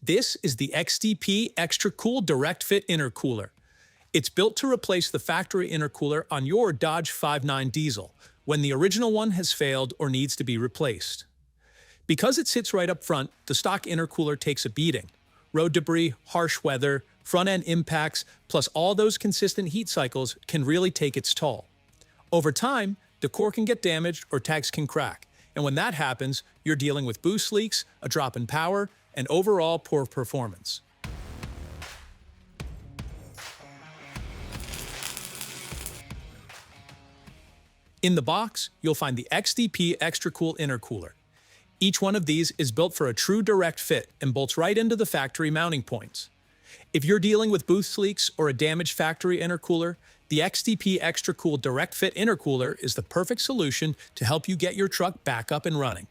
This is the XDP XTRA Cool Direct Fit Intercooler. It's built to replace the factory intercooler on your Dodge 5.9 diesel when the original one has failed or needs to be replaced. Because it sits right up front, the stock intercooler takes a beating. Road debris, harsh weather, front-end impacts, plus all those consistent heat cycles can really take its toll. Over time, the core can get damaged or tags can crack, and when that happens, you're dealing with boost leaks, a drop in power, and overall poor performance. In the box, you'll find the XDP XTRA Cool Intercooler. Each one of these is built for a true direct fit and bolts right into the factory mounting points. If you're dealing with boost leaks or a damaged factory intercooler, the XDP XTRA Cool Direct Fit Intercooler is the perfect solution to help you get your truck back up and running.